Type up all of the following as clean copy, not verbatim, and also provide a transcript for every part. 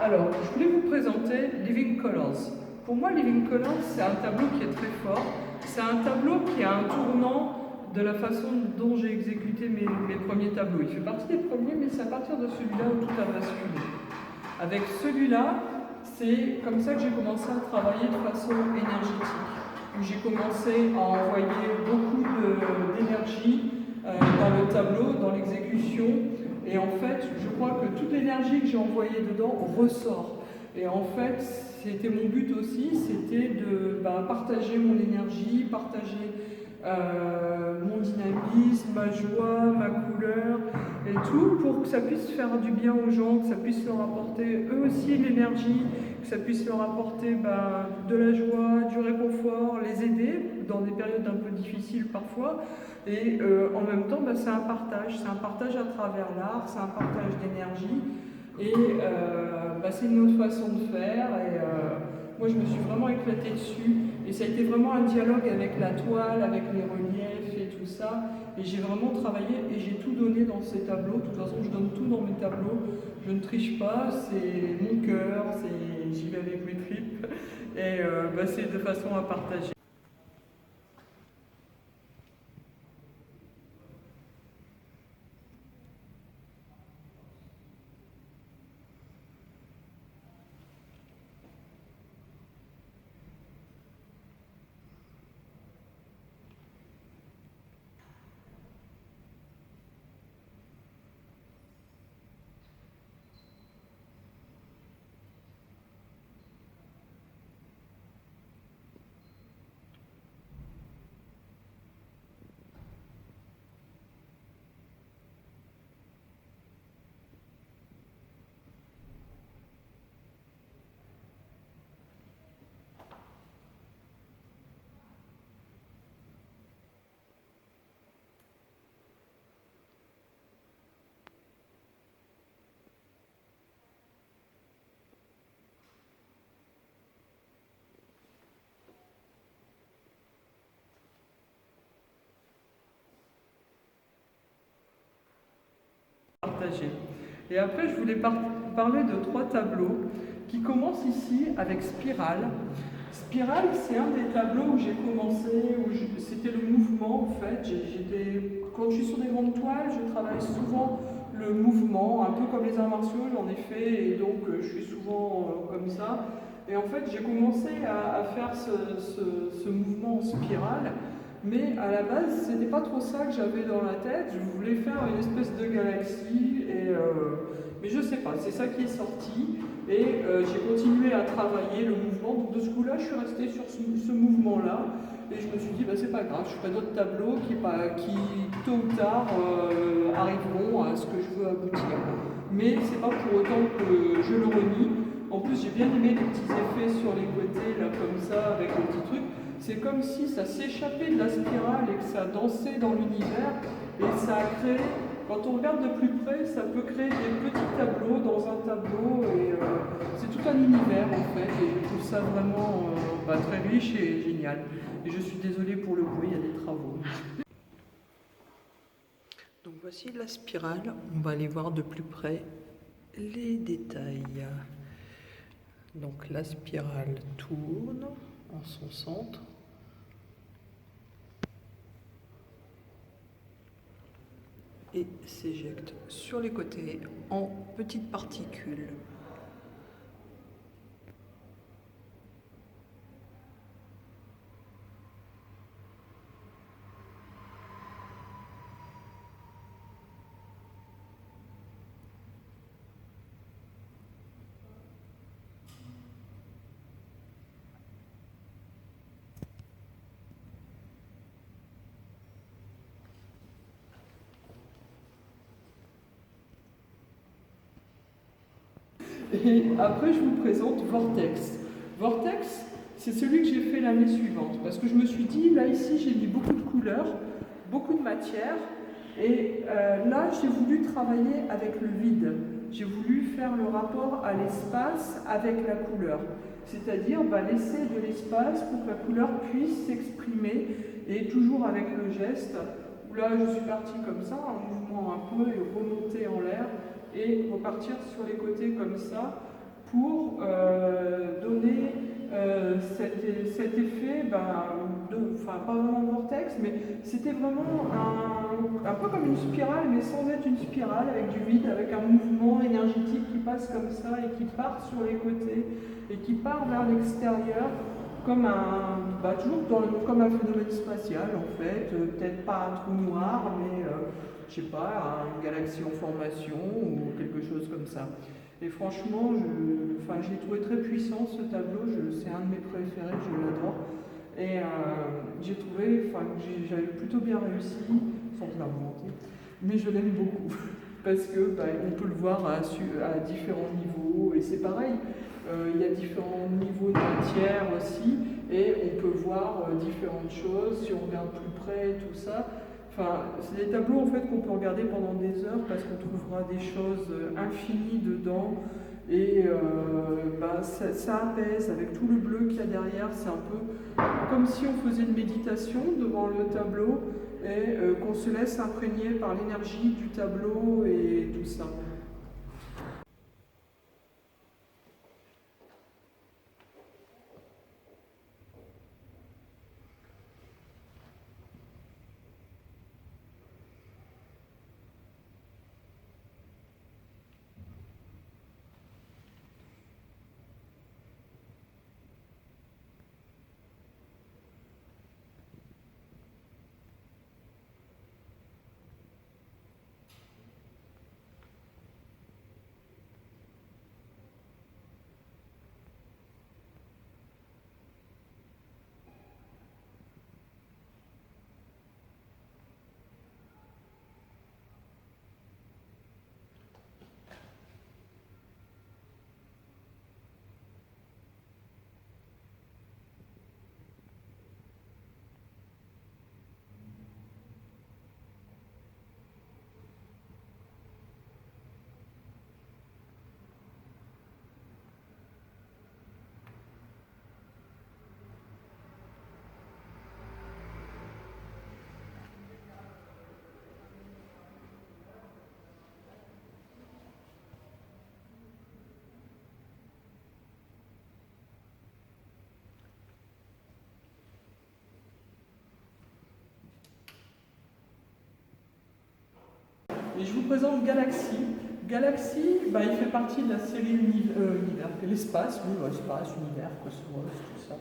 Alors, je voulais vous présenter Living Colors. Pour moi, Living Colors, c'est un tableau qui est très fort. C'est un tableau qui a un tournant de la façon dont j'ai exécuté mes premiers tableaux. Il fait partie des premiers, mais c'est à partir de celui-là où tout a basculé. Avec celui-là, c'est comme ça que j'ai commencé à travailler de façon énergétique. J'ai commencé à envoyer beaucoup d'énergie dans le tableau, dans l'exécution. Et en fait, je crois que toute l'énergie que j'ai envoyée dedans ressort. Et en fait, c'était mon but aussi, c'était de partager mon énergie, partager mon dynamisme, ma joie, ma couleur et tout, pour que ça puisse faire du bien aux gens, que ça puisse leur apporter eux aussi de l'énergie, que ça puisse leur apporter de la joie, du réconfort, les aider dans des périodes un peu difficiles parfois. Et en même temps, c'est un partage à travers l'art, c'est un partage d'énergie. Et c'est une autre façon de faire. Et moi, je me suis vraiment éclatée dessus. Et ça a été vraiment un dialogue avec la toile, avec les reliefs et tout ça. Et j'ai vraiment travaillé et j'ai tout donné dans ces tableaux. De toute façon, je donne tout dans mes tableaux. Je ne triche pas, c'est mon cœur, j'y vais avec mes tripes. Et c'est de façon à partager. Et après, je voulais parler de 3 tableaux qui commencent ici avec Spirale. Spirale, c'est un des tableaux où j'ai commencé, c'était le mouvement en fait. Quand je suis sur des grandes toiles, je travaille souvent le mouvement, un peu comme les arts martiaux, j'en ai fait, et donc je suis souvent comme ça. Et en fait, j'ai commencé à faire ce mouvement en spirale. Mais à la base, c'était pas trop ça que j'avais dans la tête. Je voulais faire une espèce de galaxie, mais je sais pas, c'est ça qui est sorti. Et j'ai continué à travailler le mouvement. Donc de ce coup-là, je suis restée sur ce mouvement-là. Et je me suis dit, c'est pas grave, je ferai d'autres tableaux qui tôt ou tard, arriveront à ce que je veux aboutir. Mais c'est pas pour autant que je le renie. En plus, j'ai bien aimé les petits effets sur les côtés, là, comme ça, avec le petit truc. C'est comme si ça s'échappait de la spirale et que ça dansait dans l'univers. Et ça a créé, quand on regarde de plus près, ça peut créer des petits tableaux dans un tableau. Et c'est tout un univers en fait. Et je trouve ça vraiment très riche et génial. Et je suis désolée pour le bruit, il y a des travaux. Donc voici la spirale. On va aller voir de plus près les détails. Donc la spirale tourne en son centre. Et s'éjecte sur les côtés en petites particules. Et après, je vous présente Vortex. Vortex, c'est celui que j'ai fait l'année suivante. Parce que je me suis dit, là, ici, j'ai mis beaucoup de couleurs, beaucoup de matière. Et là, j'ai voulu travailler avec le vide. J'ai voulu faire le rapport à l'espace avec la couleur. C'est-à-dire laisser de l'espace pour que la couleur puisse s'exprimer. Et toujours avec le geste, où là, je suis partie comme ça, un mouvement un peu, et remonter en l'air. Et repartir sur les côtés comme ça pour donner cet effet, enfin pas vraiment de vortex, mais c'était vraiment un peu comme une spirale, mais sans être une spirale, avec du vide, avec un mouvement énergétique qui passe comme ça et qui part sur les côtés et qui part vers l'extérieur, comme comme un phénomène spatial en fait, peut-être pas un trou noir, mais je sais pas, une galaxie en formation ou quelque chose comme ça. Et franchement, je l'ai trouvé très puissant ce tableau, c'est un de mes préférés, je l'adore. Et j'ai trouvé que j'avais plutôt bien réussi, sans l'inventer, mais je l'aime beaucoup. Parce que on peut le voir à différents niveaux, et c'est pareil, il y a différents niveaux de matière aussi, et on peut voir différentes choses, si on regarde plus près, tout ça. Enfin, c'est des tableaux en fait qu'on peut regarder pendant des heures parce qu'on trouvera des choses infinies dedans et ça apaise avec tout le bleu qu'il y a derrière. C'est un peu comme si on faisait une méditation devant le tableau et qu'on se laisse imprégner par l'énergie du tableau et tout ça. Et je vous présente Galaxy. Galaxy, il fait partie de la série Univers, l'espace, univers, cosmos, tout ça.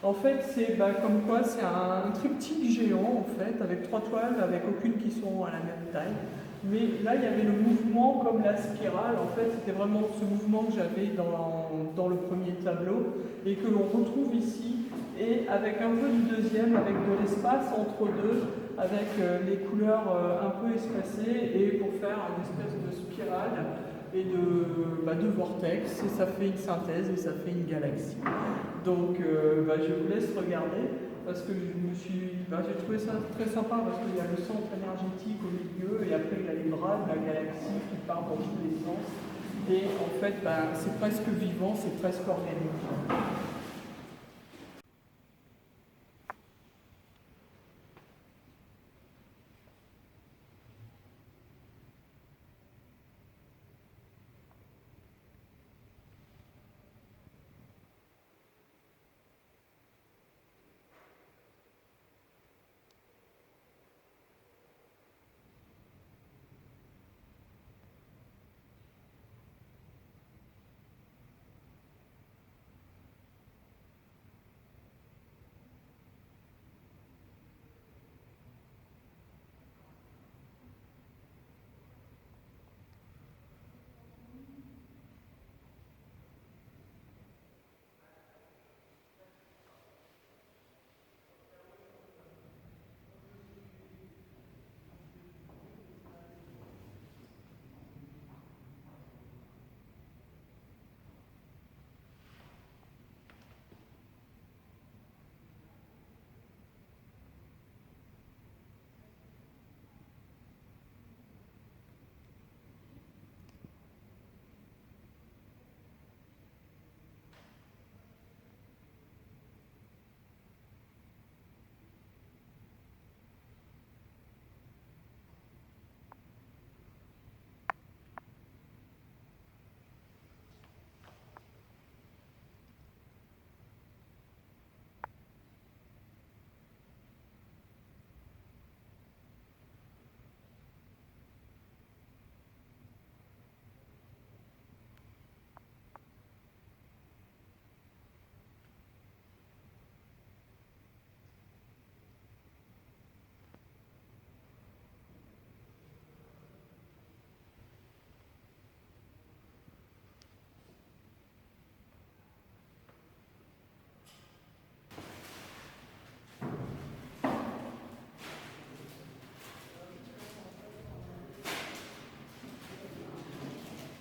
En fait, c'est comme quoi, c'est un triptyque géant, en fait, avec 3 toiles, avec aucune qui sont à la même taille. Mais là, il y avait le mouvement comme la spirale. En fait, c'était vraiment ce mouvement que j'avais dans le premier tableau et que l'on retrouve ici. Et avec un peu du deuxième, avec de l'espace entre deux, avec les couleurs un peu espacées et pour faire une espèce de spirale et de vortex, et ça fait une synthèse et ça fait une galaxie. Donc je vous laisse regarder parce que j'ai trouvé ça très sympa parce qu'il y a le centre énergétique au milieu et après il y a les bras de la galaxie qui partent dans tous les sens et en fait c'est presque vivant, c'est presque organique.